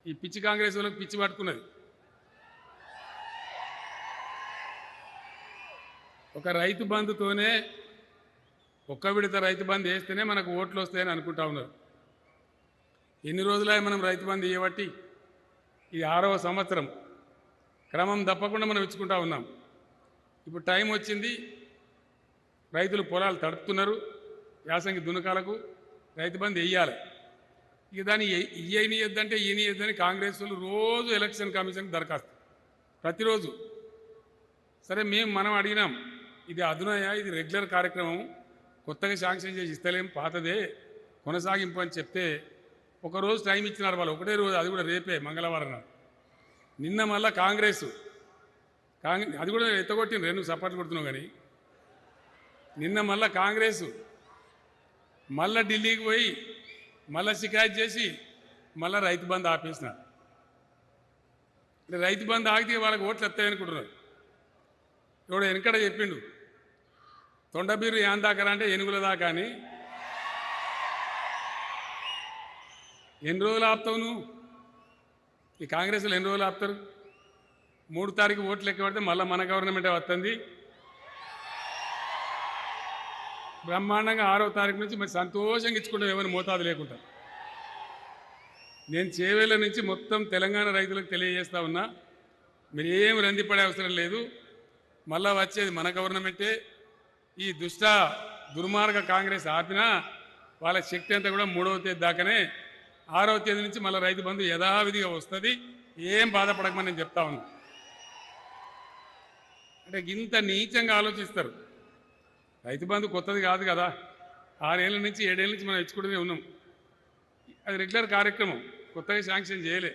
ఈ పిచ్చి కాంగ్రెస్ వాళ్ళకి పిచ్చి పట్టుకున్నది. ఒక రైతు బంధుతోనే ఒక్క విడత రైతు బంధు వేస్తేనే మనకు ఓట్లు వస్తాయని అనుకుంటా ఉన్నారు. ఎన్ని రోజులే మనం రైతు బంధు ఇవ్వబట్టి ఇది 6వ సంవత్సరం క్రమం తప్పకుండా మనం ఇచ్చుకుంటా ఉన్నాం. ఇప్పుడు టైం వచ్చింది, రైతులు పొలాలు తడుపుతున్నారు, యాసంగి దునకాలకు రైతు బంధు వేయాలి. ఇక దాన్ని ఇయ్యనియద్దంటే ఈయనియద్దని కాంగ్రెస్ వాళ్ళు రోజు ఎలక్షన్ కమిషన్కి దరఖాస్తు, ప్రతిరోజు. సరే మనం అడిగినాం, ఇది అదునయ, ఇది రెగ్యులర్ కార్యక్రమం, కొత్తగా శాంక్షన్ చేసి ఇస్తలేం, పాతదే కొనసాగింపు అని చెప్తే ఒకరోజు టైం ఇచ్చినారు వాళ్ళు, ఒకటే రోజు, అది కూడా రేపే మంగళవారం నాడు. నిన్న మళ్ళా కాంగ్రెస్ అది కూడా ఎత్తగొట్టిన రెండు సపోర్ట్ కొడుతున్నావు. కానీ నిన్న మళ్ళా కాంగ్రెస్ మళ్ళా ఢిల్లీకి పోయి మళ్ళా షికాయత్ చేసి మళ్ళా రైతు బంధు ఆపేసినారు. రైతు బంధు ఆగితే వాళ్ళకి ఓట్లు వస్తాయనుకుంటున్నారు. ఎవడో వెనకడ చెప్పిండు, తొండబీరు ఏం దాకా అంటే ఏనుగుల దాకా అని. ఎన్ని రోజులు ఆపుతావు నువ్వు? ఈ కాంగ్రెస్లో ఎన్ని రోజులు ఆపుతారు? 3 తారీఖు ఓట్లు లెక్క పడితే మళ్ళీ మన గవర్నమెంటే వస్తుంది. బ్రహ్మాండంగా 6వ తారీఖు నుంచి మరి సంతోషంగా ఇచ్చుకుంటాం, ఎవరిని మోతాదు లేకుండా. నేను చేవేళ్ళ నుంచి మొత్తం తెలంగాణ రైతులకు తెలియజేస్తా ఉన్నా, మీరు ఏం రందిపడే అవసరం లేదు. మళ్ళా వచ్చేది మన గవర్నమెంటే. ఈ దుర్మార్గ కాంగ్రెస్ ఆపినా వాళ్ళ శక్తి అంతా కూడా 3వ తేదీ దాకానే, 6వ తేదీ నుంచి మళ్ళీ రైతు బంధు యథావిధిగా వస్తుంది. ఏం బాధపడకమని నేను చెప్తా ఉన్నా. అంటే ఇంత నీచంగా ఆలోచిస్తారు. రైతు బంధు కొత్తది కాదు కదా, 6 ఏళ్ళ నుంచి 7 ఏళ్ళ నుంచి మనం ఇచ్చుకుంటూనే ఉన్నాం. అది రెగ్యులర్ కార్యక్రమం, కొత్తగా శాంక్షన్ చేయలే.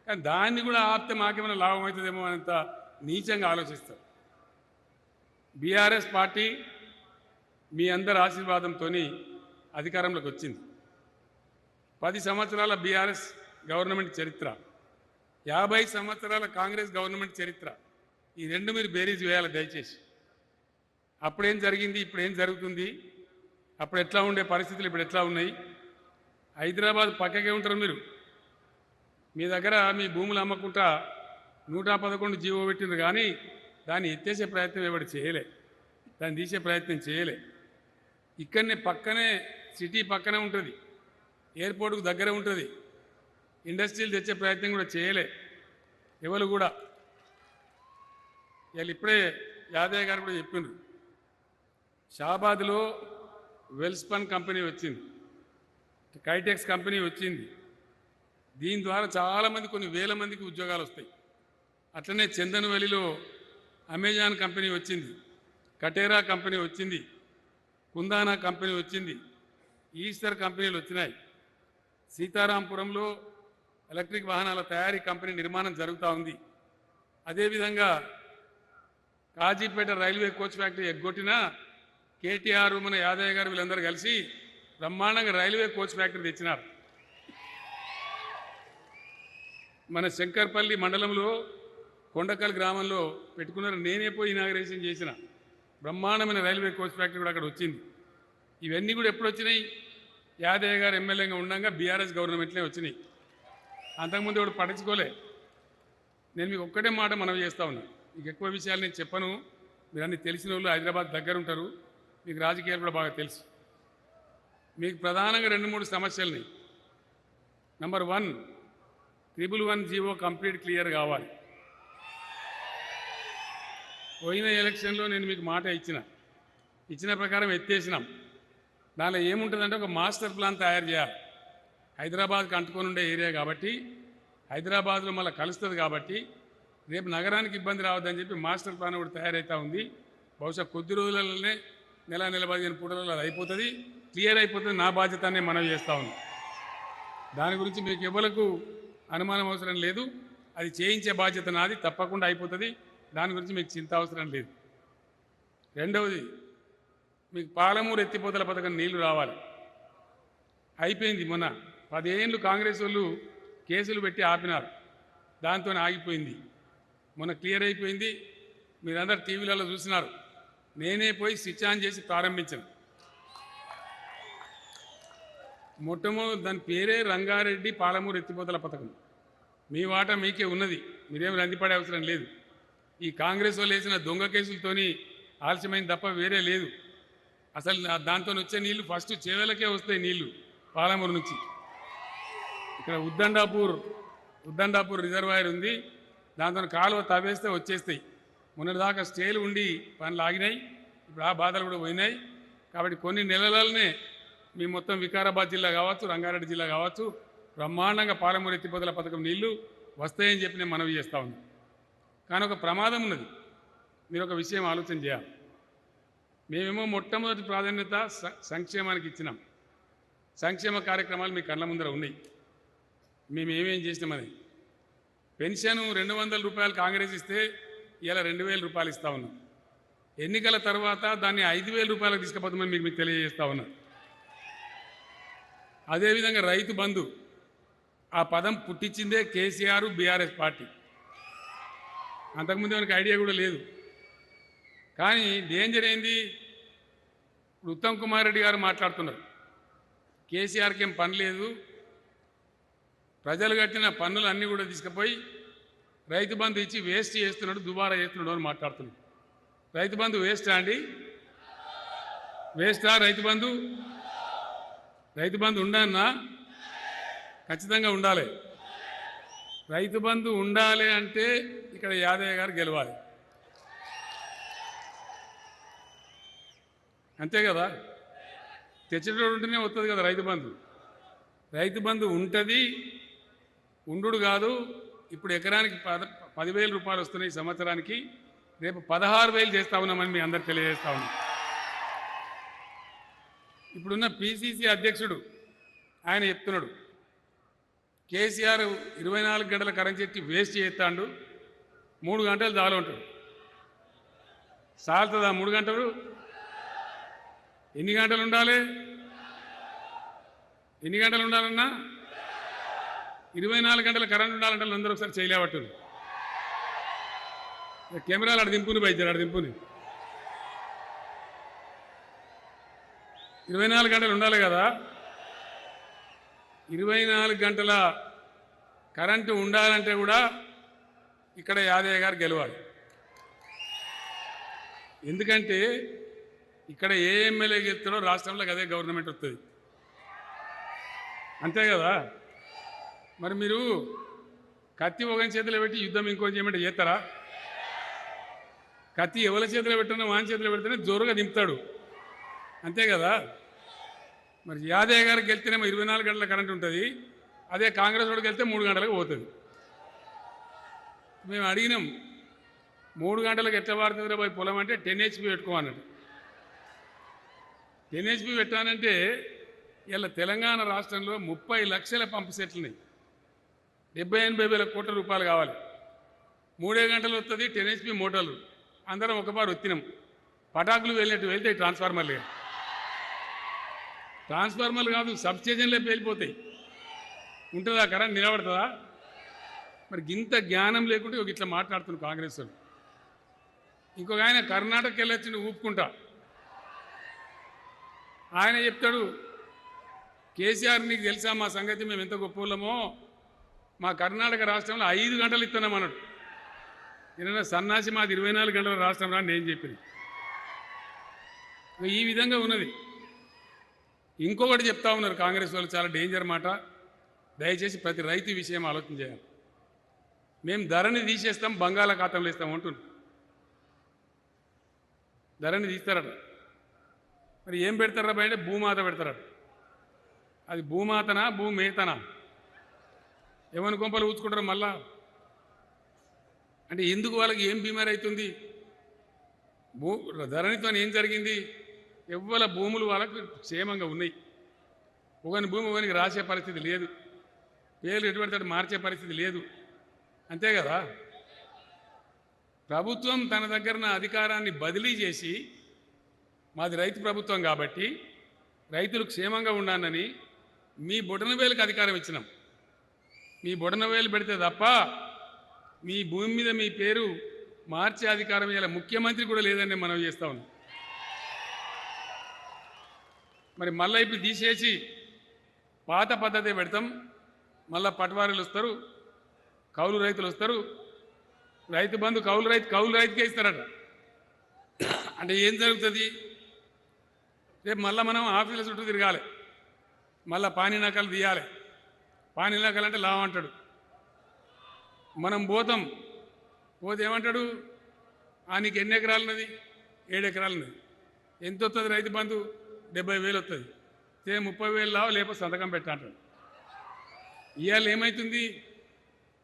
కానీ దాన్ని కూడా ఆపితే మాకేమైనా లాభం అవుతుందేమో అంత నీచంగా ఆలోచిస్తారు. బీఆర్ఎస్ పార్టీ మీ అందరి ఆశీర్వాదంతో అధికారంలోకి వచ్చింది. 10 సంవత్సరాల బీఆర్ఎస్ గవర్నమెంట్ చరిత్ర, 50 సంవత్సరాల కాంగ్రెస్ గవర్నమెంట్ చరిత్ర, ఈ రెండు మీరు బేరీజ్ వేయాలి దయచేసి. అప్పుడేం జరిగింది, ఇప్పుడు ఏం జరుగుతుంది, అప్పుడు ఎట్లా ఉండే పరిస్థితులు ఇప్పుడు ఎట్లా ఉన్నాయి. హైదరాబాద్ పక్కకే ఉంటారు మీరు. మీ దగ్గర మీ భూములు అమ్మకుంటా 111 జీవో పెట్టిండ్రు, కానీ దాన్ని ఎత్తేసే ప్రయత్నం ఎవరు చేయలే, దాన్ని తీసే ప్రయత్నం చేయలే. ఇక్కడనే పక్కనే సిటీ పక్కనే ఉంటుంది, ఎయిర్పోర్ట్కు దగ్గర ఉంటుంది, ఇండస్ట్రీలు తెచ్చే ప్రయత్నం కూడా చేయలే ఎవరు కూడా. వీళ్ళు ఇప్పుడే యాదయ్య గారు కూడా చెప్పిండ్రు, షాబాద్లో వెల్స్పన్ కంపెనీ వచ్చింది, కైటెక్స్ కంపెనీ వచ్చింది. దీని ద్వారా చాలామంది, కొన్ని వేల మందికి ఉద్యోగాలు వస్తాయి. అట్లనే చందనవల్లిలో అమెజాన్ కంపెనీ వచ్చింది, కటేరా కంపెనీ వచ్చింది, కుందానా కంపెనీ వచ్చింది, ఈస్టర్ కంపెనీలు వచ్చినాయి. సీతారాంపురంలో ఎలక్ట్రిక్ వాహనాల తయారీ కంపెనీ నిర్మాణం జరుగుతూ ఉంది. అదేవిధంగా కాజీపేట రైల్వే కోచ్ ఫ్యాక్టరీ ఎగ్గొట్టినా కేటీఆర్, మన యాదయ్య గారు వీళ్ళందరూ కలిసి బ్రహ్మాండంగా రైల్వే కోచ్ ఫ్యాక్టరీ తెచ్చినారు. మన శంకర్పల్లి మండలంలో కొండకల్ గ్రామంలో పెట్టుకున్నారు. నేనే పోయి ఇనాగరేషన్ చేసిన బ్రహ్మాండమైన రైల్వే కోచ్ ఫ్యాక్టరీ కూడా అక్కడ వచ్చింది. ఇవన్నీ కూడా ఎప్పుడు వచ్చినాయి? యాదయ్య గారు ఎమ్మెల్యేగా ఉండగా బీఆర్ఎస్ గవర్నమెంట్లే వచ్చినాయి. అంతకుముందు ఎవడు పట్టించుకోలే. నేను మీకు ఒక్కటే మాట మనవి చేస్తా ఉన్నా, మీకు ఎక్కువ విషయాలు నేను చెప్పను. మీరు అన్ని తెలిసిన వాళ్ళు, హైదరాబాద్ దగ్గర ఉంటారు, మీకు రాజకీయాలు కూడా బాగా తెలుసు. మీకు ప్రధానంగా 2-3 సమస్యలని. నంబర్ 1, 111 జీవో కంప్లీట్ క్లియర్ కావాలి. పోయిన ఎలక్షన్లో నేను మీకు మాట ఇచ్చిన ప్రకారం ఎత్తేసినాం. దానిలో ఏముంటుందంటే ఒక మాస్టర్ ప్లాన్ తయారు చేయాలి. హైదరాబాద్కి అంటుకొని ఉండే ఏరియా కాబట్టి, హైదరాబాద్లో మళ్ళీ కలుస్తుంది కాబట్టి రేపు నగరానికి ఇబ్బంది రావద్దని చెప్పి మాస్టర్ ప్లాన్ కూడా తయారవుతూ ఉంది. బహుశా కొద్ది రోజులలోనే నెల 15 పూటలలో అది అయిపోతుంది, క్లియర్ అయిపోతుంది. నా బాధ్యతనే మనవి చేస్తూ ఉంది. దాని గురించి మీకు ఎవరికి అనుమానం అవసరం లేదు. అది చేయించే బాధ్యత నాది, తప్పకుండా అయిపోతుంది. దాని గురించి మీకు చింత అవసరం లేదు. రెండవది, మీకు పాలమూరు ఎత్తిపోతల పథకం నీళ్లు రావాలి. అయిపోయింది. మొన్న 10 ఏళ్ళు కాంగ్రెస్ వాళ్ళు కేసులు పెట్టి ఆపినారు, దాంతో ఆగిపోయింది. మొన్న క్లియర్ అయిపోయింది. మీరందరూ టీవీలలో చూసినారు. నేనే పోయి స్విచ్ ఆన్ చేసి ప్రారంభించాను. మొట్టమొదటి దాని పేరే రంగారెడ్డి పాలమూరు ఎత్తిపోతల పథకం. మీ వాటా మీకే ఉన్నది, మీరేం రందిపడే అవసరం లేదు. ఈ కాంగ్రెస్ వాళ్ళు వేసిన దొంగ కేసులతోని ఆలస్యమైంది తప్ప వేరే లేదు. అసలు దాంతో వచ్చే నీళ్లు ఫస్ట్ చేవలకే వస్తాయి నీళ్లు పాలమూరు నుంచి. ఇక్కడ ఉద్దండాపూర్ రిజర్వాయర్ ఉంది, దాంతో కాలువ తవ్వేస్తే వచ్చేస్తాయి. మొన్నటిదాకా స్టేలు ఉండి పనులు ఆగినాయి, ఇప్పుడు ఆ బాధలు కూడా పోయినాయి. కాబట్టి కొన్ని నెలలనే మీ మొత్తం వికారాబాద్ జిల్లా కావచ్చు, రంగారెడ్డి జిల్లా కావచ్చు, బ్రహ్మాండంగా పాలమూరు ఎత్తిపోతల పథకం నీళ్లు వస్తాయని చెప్పి నేను మనవి చేస్తా ఉన్నాను. కానీ ఒక ప్రమాదం ఉన్నది, మీరు ఒక విషయం ఆలోచన చేయాలి. మేమేమో మొట్టమొదటి ప్రాధాన్యత సంక్షేమానికి ఇచ్చినాం. సంక్షేమ కార్యక్రమాలు మీ కళ్ళ ముందర ఉన్నాయి. మేము ఏమేం చేసినామని పెన్షన్ 200 రూపాయలు కాంగ్రెస్ ఇస్తే ఇలా 2000 రూపాయలు ఇస్తా ఉన్నాం. ఎన్నికల తర్వాత దాన్ని 5000 రూపాయలకు తీసుకుపోతామని మీకు తెలియజేస్తా ఉన్నా. అదేవిధంగా రైతు బంధు, ఆ పదం పుట్టించిందే కేసీఆర్ బీఆర్ఎస్ పార్టీ. అంతకుముందు మనకి ఐడియా కూడా లేదు. కానీ డేంజర్ ఏంది, ఇప్పుడు ఉత్తమ్ కుమార్ రెడ్డి గారు మాట్లాడుతున్నారు, కేసీఆర్కి ఏం పని లేదు, ప్రజలు కట్టిన పన్నులు అన్నీ కూడా తీసుకుపోయి రైతు బంధు ఇచ్చి వేస్ట్ చేస్తున్నాడు, దుబారా చేస్తున్నాడు అని మాట్లాడుతున్నాడు. రైతు బంధు వేస్టా అండి? వేస్టా రైతు బంధు? రైతు బంధు ఉండన్నా? ఖచ్చితంగా ఉండాలి. రైతు బంధు ఉండాలి అంటే ఇక్కడ యాదయ్య గారు గెలవాలి, అంతే కదా. తెచ్చేటోడు ఉంటేనే వస్తుంది కదా రైతు బంధు. రైతు బంధు ఉంటుంది, ఉండు కాదు. ఇప్పుడు ఎకరానికి 10,000 రూపాయలు వస్తున్నాయి సంవత్సరానికి, రేపు 16,000 చేస్తా ఉన్నామని మీ అందరు తెలియజేస్తా ఉన్నాం. ఇప్పుడున్న పిసిసి అధ్యక్షుడు ఆయన చెప్తున్నాడు, కేసీఆర్ 24 గంటల కరెంట్ చెట్టి వేస్ట్ చేస్తాడు, 3 గంటలు చాలు ఉంటాడు. చాలుతుందా 3 గంటలు? ఎన్ని గంటలు ఉండాలి? ఎన్ని గంటలు ఉండాలన్నా? 24 గంటల కరెంట్ ఉండాలంటే అందరూ ఒకసారి చేయలేబట్టుంది. కెమెరాలు అక్కడ దింపుని బయట దింపుని 24 గంటలు ఉండాలి కదా. 24 గంటల కరెంటు ఉండాలంటే కూడా ఇక్కడ యాదయ్య గారు గెలవాలి. ఎందుకంటే ఇక్కడ ఏ ఎమ్మెల్యే గెలుస్తాడో రాష్ట్రంలో అదే గవర్నమెంట్ వస్తుంది, అంతే కదా. మరి మీరు కత్తి ఒకని చేతిలో పెట్టి యుద్ధం ఇంకో చేయమంటే చేస్తారా? కత్తి ఎవరి చేతిలో పెట్టినా వాని చేతిలో పెడితేనే జోరుగా దింపుతాడు, అంతే కదా. మరి యాదయ్య గారికి వెళ్తేనేమో 24 గంటల కరెంట్ ఉంటుంది, అదే కాంగ్రెస్ వాడికి వెళ్తే 3 గంటలకు పోతుంది. మేము అడిగినాం 3 గంటలకు ఎట్లా వాడుతుంది పోయి పొలం అంటే 10 HP పెట్టుకోమన్నట్టు. 10 HP పెట్టానంటే ఇలా తెలంగాణ రాష్ట్రంలో 30 లక్షల పంపు సెట్లున్నాయి, 70-80 వేల కోట్ల రూపాయలు కావాలి. 3 గంటలు వస్తుంది 10 HP మోటార్లు, అందరం ఒకపారు ఒత్తినాం. పటాకులు వెళ్ళినట్టు వెళ్తాయి ట్రాన్స్ఫార్మర్లు. ట్రాన్స్ఫార్మర్లు కాదు, సబ్స్టేషన్లే పేలిపోతాయి. ఉంటుందా కరెంట్? నిలబడుతుందా? మరి ఇంత జ్ఞానం లేకుంటే ఒక ఇట్లా మాట్లాడుతున్నాడు కాంగ్రెస్ వాళ్ళు. ఇంకొక ఆయన కర్ణాటకకి వెళ్ళొచ్చి ఊపుకుంటా ఆయన చెప్తాడు, కేసీఆర్ నీకు తెలుసా మా సంగతి, మేము ఎంత గొప్పలమో, మా కర్ణాటక రాష్ట్రంలో 5 గంటలు ఇస్తున్నాం అన్నాడు. ఏదైనా సన్నాసి మాది 24 గంటల రాష్ట్రం రా నేను చెప్పింది. ఈ విధంగా ఉన్నది. ఇంకొకటి చెప్తా ఉన్నారు కాంగ్రెస్ వాళ్ళు, చాలా డేంజర్ మాట. దయచేసి ప్రతి రైతు విషయం ఆలోచన చేయాలి. మేము ధరని తీసేస్తాం, బంగాళాఖాతంలో ఇస్తాం అంటున్నాం. ధరని తీస్తారట. మరి ఏం పెడతారా బయట? భూమాత పెడతారట. అది భూమాతనా భూమేతనా? ఏమని కొంపలు ఊచుకుంటారు మళ్ళా? అంటే ఎందుకు వాళ్ళకి ఏం బీమారి అవుతుంది? ధరణితో ఏం జరిగింది? ఎవ్వల భూములు వాళ్ళకు క్షేమంగా ఉన్నాయి. ఒకని భూమి ఒకనికి రాసే పరిస్థితి లేదు, పేర్లు ఎటువంటి మార్చే పరిస్థితి లేదు, అంతే కదా. ప్రభుత్వం తన దగ్గర అధికారాన్ని బదిలీ చేసి, మాది రైతు ప్రభుత్వం కాబట్టి రైతులు క్షేమంగా ఉండాలని మీ బొటనవేలుకి అధికారం ఇచ్చినాం. మీ బొటనవేలు పెడితే తప్ప మీ భూమి మీద మీ పేరు మార్చే అధికారం ఇలా ముఖ్యమంత్రి కూడా లేదని మనం చేస్తా ఉన్నాం. మరి మళ్ళీ ఇప్పుడు తీసేసి పాత పద్ధతి పెడతాం, మళ్ళీ పటవారీలు వస్తారు, కౌలు రైతులు వస్తారు, రైతు బంధు కౌలు రైతుకే ఇస్తారట. అంటే ఏం జరుగుతుంది? రేపు మళ్ళీ మనం ఆఫీసుల చుట్టూ తిరగాలి, మళ్ళీ పానీ నకలు తీయాలి. పానీ నకలు అంటే లాభం అంటాడు. మనం పోతే ఏమంటాడు? నీకు ఎన్ని ఎకరాలు ఉన్నది? 7 ఎకరాలు ఉన్నది. ఎంత వస్తుంది రైతు బంధు? 70,000 వస్తుంది. 30,000 లావు, లేకపోతే సంతకం పెట్టంటాడు. ఇవాళ ఏమవుతుంది?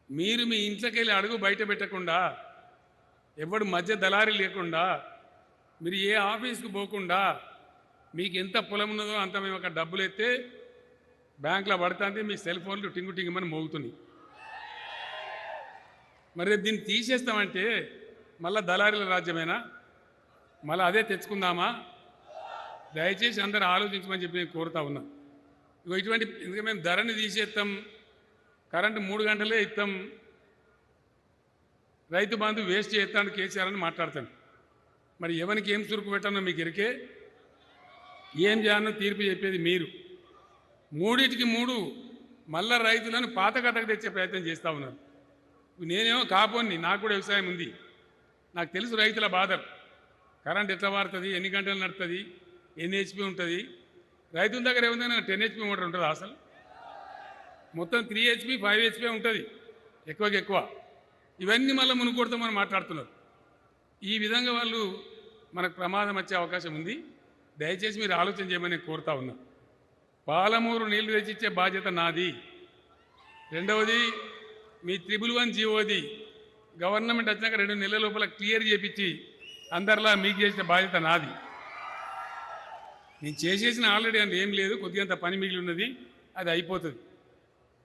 మీరు మీ ఇంట్లోకి వెళ్ళి అడుగు బయట పెట్టకుండా, ఎవడు మధ్య దళారీ లేకుండా, మీరు ఏ ఆఫీస్కి పోకుండా, మీకు ఎంత పొలం ఉన్నదో అంత మేము అక్కడ డబ్బులు ఎత్తే బ్యాంకులో పడుతుంది, మీ సెల్ ఫోన్లు టింగు టింగుమని మోగుతున్నాయి. మరి రేపు దీన్ని తీసేస్తామంటే మళ్ళీ దళారీల రాజ్యమేనా? మళ్ళీ అదే తెచ్చుకుందామా? దయచేసి అందరూ ఆలోచించమని చెప్పి నేను కోరుతా ఉన్నా. ఇటువంటి ఎందుకంటే మేము ధరని తీసేస్తాం, కరెంటు 3 గంటలే ఇస్తాం, రైతు బంధు వేస్ట్ చేస్తాను కేసీఆర్ అని మాట్లాడతాను. మరి ఎవరికి ఏం చురుకు పెట్టానో మీకు ఎరికే, ఏం చేయాలనో తీర్పు చెప్పేది మీరు. 3టికి 3 మళ్ళా రైతులను పాత కథకు తెచ్చే ప్రయత్నం చేస్తూ ఉన్నారు. నేనేమో కాపోని, నాకు కూడా వ్యవసాయం ఉంది, నాకు తెలుసు రైతుల బాధలు. కరెంట్ ఎట్లా వాడుతుంది, ఎన్ని గంటలు నడుతుంది, ఎన్ని హెచ్పి ఉంటుంది. రైతుల దగ్గర ఏముంది? 10 హెచ్పి మోటార్ ఉంటుంది. అసలు మొత్తం 3 హెచ్పి 5 హెచ్పి ఉంటుంది, ఎక్కువకి ఎక్కువ. ఇవన్నీ మళ్ళీ మునుకొడతామని మాట్లాడుతున్నారు. ఈ విధంగా వాళ్ళు మనకు ప్రమాదం వచ్చే అవకాశం ఉంది. దయచేసి మీరు ఆలోచన చేయమని నేను కోరుతా ఉన్నా. పాలమూరు నీళ్లు తెచ్చిచ్చే బాధ్యత నాది. రెండవది, మీ 111 జీవోది గవర్నమెంట్ వచ్చినాక 2 నెలల లోపల క్లియర్ చేపించి అందరిలా మీకు చేసిన బాధ్యత నాది. నేను చేసేసిన ఆల్రెడీ అంటే ఏం లేదు, కొద్దిగంత పని మిగిలి ఉన్నది, అది అయిపోతుంది.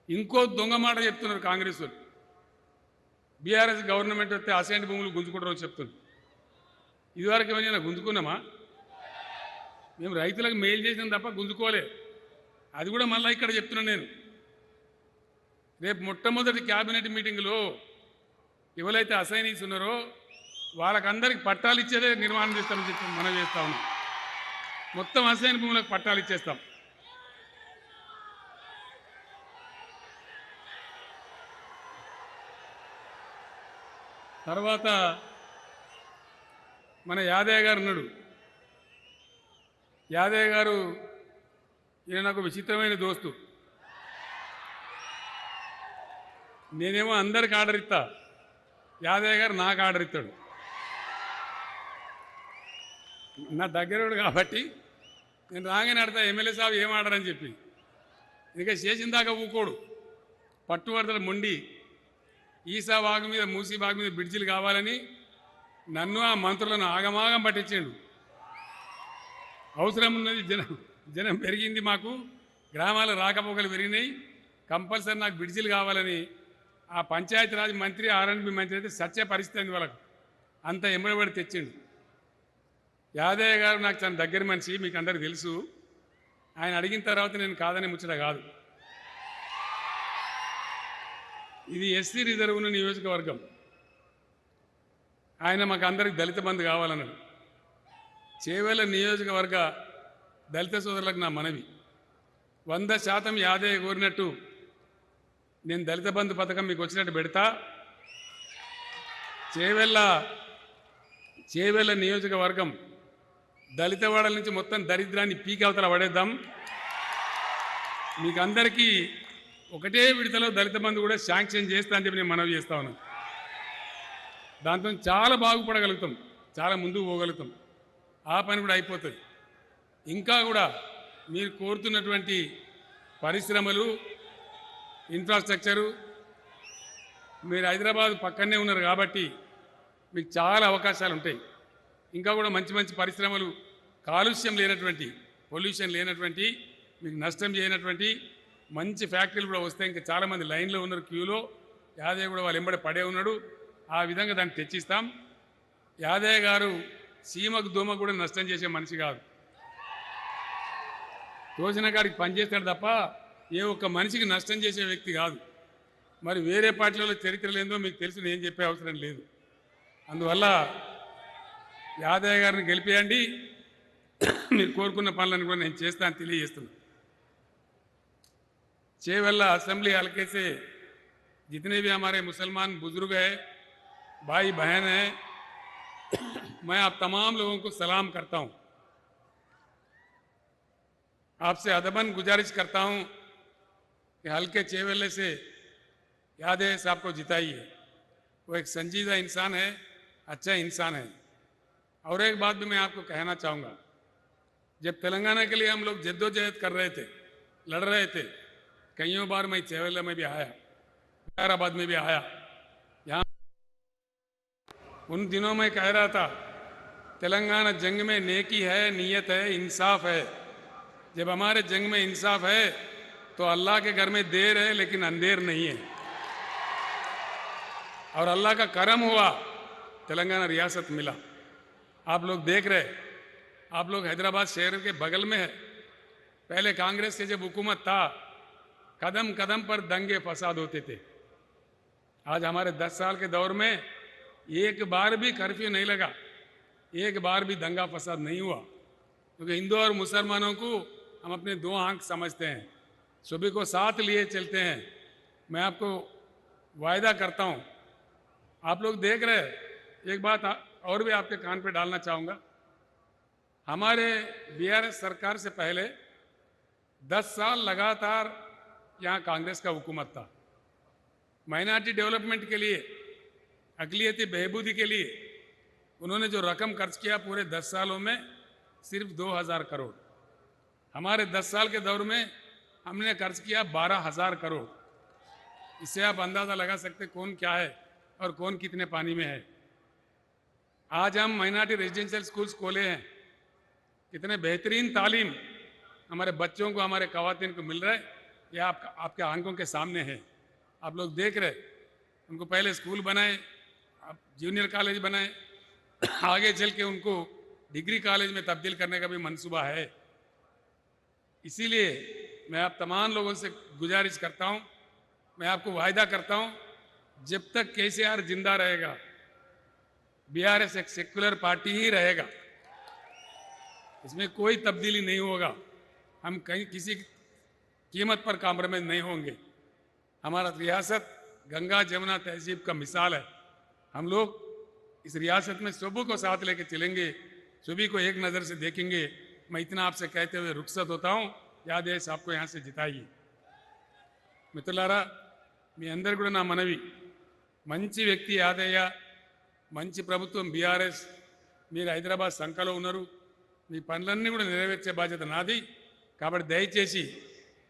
ఇంకో దొంగ మాట చెప్తున్నారు కాంగ్రెస్ వాళ్ళు. బీఆర్ఎస్ గవర్నమెంట్ వస్తే అసైన్ భూములు గుంజుకుంటారని చెప్తుంది. ఇదివరకు ఏమైనా గుంజుకున్నామా? మేము రైతులకు మెయిల్ చేసినాం తప్ప గుంజుకోలే. అది కూడా మళ్ళీ ఇక్కడ చెప్తున్నాను నేను. రేపు మొట్టమొదటి క్యాబినెట్ మీటింగ్లో ఎవరైతే అసైనీస్ ఉన్నారో వాళ్ళకందరికి పట్టాలు ఇచ్చేదే నిర్మాణం చేస్తామని చెప్పి మనం చేస్తా ఉన్నాం. మొత్తం అసైన్ భూములకు పట్టాలు ఇచ్చేస్తాం. తర్వాత మన యాదయ్య గారు ఉన్నాడు. యాదయ్య గారు ఈయన నాకు విచిత్రమైన దోస్తు. నేనేమో అందరికి ఆర్డర్ ఇస్తా, యాదయ్య గారు నాకు ఆర్డర్ ఇస్తాడు. నా దగ్గరవాడు కాబట్టి నేను రాగానే అడతా, ఎమ్మెల్యే సాబ్ ఏం ఆర్డర్ అని చెప్పి. ఇంకా చేసిన దాకా ఊకోడు, పట్టుబడతాడు మొండి. ఈసా బాగు మీద, మూసీ బాగు మీద బ్రిడ్జిలు కావాలని నన్ను ఆ మంత్రులను ఆగమాగం పట్టించాడు. అవసరం ఉన్నది, జనం పెరిగింది, మాకు గ్రామాల రాకపోకలు పెరిగినాయి, కంపల్సరీ నాకు బ్రిడ్జిలు కావాలని ఆ పంచాయతీరాజ్ మంత్రి, ఆర్ఎండ్బి మంత్రి అయితే సత్య పరిస్థితి అంది వాళ్ళకు. అంత ఎంబడబడి తెచ్చిండు. యాదయ్య గారు నాకు తన దగ్గర మనిషి, మీకు అందరికి తెలుసు. ఆయన అడిగిన తర్వాత నేను కాదని ముచ్చట కాదు. ఇది ఎస్సీ రిజర్వ్ ఉన్న నియోజకవర్గం. ఆయన మాకు అందరికి దళిత బంధు కావాలన్నాడు. చేవెళ్ళ నియోజకవర్గ దళిత సోదరులకు నా మనవి, 100% యాదయ్య కోరినట్టు నేను దళిత బంధు పథకం మీకు వచ్చినట్టు పెడతా. చేవెళ్ళ నియోజకవర్గం దళిత వాడల నుంచి మొత్తం దరిద్రాన్ని పీకి అవతల పడేద్దాం. మీకు అందరికీ ఒకటే విడతలో దళిత బంధు కూడా శాంక్షన్ చేస్తా అని చెప్పి నేను మనవి చేస్తా ఉన్నాను. దాంతో చాలా బాగుపడగలుగుతాం, చాలా ముందుకు పోగలుగుతాం. ఆ పని కూడా అయిపోతుంది. ఇంకా కూడా మీరు కోరుతున్నటువంటి పరిశ్రమలు, ఇన్ఫ్రాస్ట్రక్చరు, మీరు హైదరాబాద్ పక్కనే ఉన్నారు కాబట్టి మీకు చాలా అవకాశాలు ఉంటాయి. ఇంకా కూడా మంచి మంచి పరిశ్రమలు, కాలుష్యం లేనటువంటి, పొల్యూషన్ లేనటువంటి, మీకు నష్టం చేయనటువంటి మంచి ఫ్యాక్టరీలు కూడా వస్తాయి. ఇంకా చాలామంది లైన్లో ఉన్నారు, క్యూలో. యాదయ్య కూడా వాళ్ళు ఎంబడి పడే ఉన్నాడు. ఆ విధంగా దాన్ని తెచ్చిస్తాం. యాదయ్య గారు సీమకు దోమకు కూడా నష్టం చేసే మనిషి కాదు. తోచిన గారికి పనిచేస్తాడు తప్ప ఏ ఒక్క మనిషికి నష్టం చేసే వ్యక్తి కాదు. మరి వేరే పార్టీలలో చరిత్ర లేదో మీకు తెలుసు, నేను చెప్పే అవసరం లేదు. అందువల్ల యాదయ్య గారిని గెలిపేయండి. మీరు కోరుకున్న పనులను కూడా నేను చేస్తాను తెలియజేస్తున్నాను. చేవెళ్ళ అసెంబ్లీ అలకేసే जितने भी हमारे मुसलमान बुजुर्ग हैं, भाई बहन हैं, मैं आप तमाम लोगों को सलाम करता हूं। आपसे अदबन गुजारिश करता हूं कि हल्के चेवल्ले से यादें साहब को जिताइए। वो एक संजीदा इंसान है, अच्छा इंसान है। और एक बात भी मैं आपको कहना चाहूँगा, जब तेलंगाना के लिए हम लोग जद्दोजहद कर रहे थे, लड़ रहे थे, कईयों बार मैं चेवल्ले में भी आया, हैदराबाद में भी आया। यहाँ उन दिनों में कह रहा था, तेलंगाना जंग में नेकी है, नीयत है, इंसाफ है। जब हमारे जंग में इंसाफ है तो अल्लाह के घर में देर है लेकिन अंधेर नहीं है। और अल्लाह का करम हुआ, तेलंगाना रियासत मिला। आप लोग देख रहे, आप लोग हैदराबाद शहर के बगल में है। पहले कांग्रेस के जब हुकूमत था, कदम कदम पर दंगे फसाद होते थे। आज हमारे 10 साल के दौर में एक बार भी कर्फ्यू नहीं लगा, एक बार भी दंगा फसाद नहीं हुआ, क्योंकि हिंदू और मुसलमानों को हम अपने दो आंख समझते हैं, सभी को साथ लिए चलते हैं। मैं आपको वायदा करता हूं, आप लोग देख रहे हैं, एक बात और भी आपके कान पे डालना चाहूँगा। हमारे बीआरएस सरकार से पहले 10 साल लगातार यहाँ कांग्रेस का हुकूमत था। माइनॉरिटी डेवलपमेंट के लिए, अक़लियती बहबूदी के लिए उन्होंने जो रकम खर्च किया पूरे 10 सालों में, सिर्फ 2000 करोड़। हमारे 10 साल के दौर में हमने खर्च किया 12,000 करोड़। इससे आप अंदाज़ा लगा सकते कौन क्या है और कौन कितने पानी में है। आज हम माइनॉरिटी रेजिडेंशियल स्कूल्स खोले हैं, कितने बेहतरीन तालीम हमारे बच्चों को, हमारे ख़वातीन को मिल रहा है, यह आपके आंखों के सामने है। आप लोग देख रहे, उनको पहले स्कूल बनाए, अब जूनियर कॉलेज बनाए, आगे चल के उनको डिग्री कॉलेज में तब्दील करने का भी मंसूबा है। इसीलिए मैं आप तमाम लोगों से गुजारिश करता हूं, मैं आपको वायदा करता हूं, जब तक केसीआर जिंदा रहेगा, बीआरएस एक सेक्युलर पार्टी ही रहेगा, इसमें कोई तब्दीली नहीं होगा। हम कहीं किसी कीमत पर कॉम्प्रोमाइज नहीं होंगे। हमारा रियासत गंगा जमुना तहजीब का मिसाल है। हम लोग इस रियासत में सबों को साथ लेके चलेंगे, सभी को एक नज़र से देखेंगे। मैं इतना आपसे कहते हुए रुखसत होता हूँ। याद है आपको यहाँ से जिताइए। మిత్రులారా, మీ అందరు కూడా నా మనవి, మంచి వ్యక్తి యాదయ్య, మంచి ప్రభుత్వం బీఆర్ఎస్, మీరు హైదరాబాద్ సంఖలో ఉన్నారు, మీ పనులన్నీ కూడా నెరవేర్చే బాధ్యత నాది. కాబట్టి దయచేసి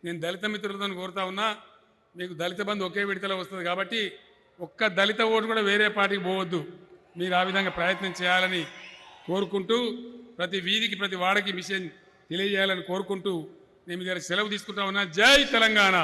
నేను దళిత మిత్రులతో కోరుతా ఉన్నా, మీకు దళిత బంధు ఒకే విడతలో వస్తుంది కాబట్టి ఒక్క దళిత ఓటు కూడా వేరే పార్టీకి పోవద్దు. మీరు ఆ విధంగా ప్రయత్నం చేయాలని కోరుకుంటూ, ప్రతి వీధికి ప్రతి వాడకి మిషన్ తెలియజేయాలని కోరుకుంటూ నేను మీ దగ్గర సెలవు తీసుకుంటా ఉన్నా. జై తెలంగాణ.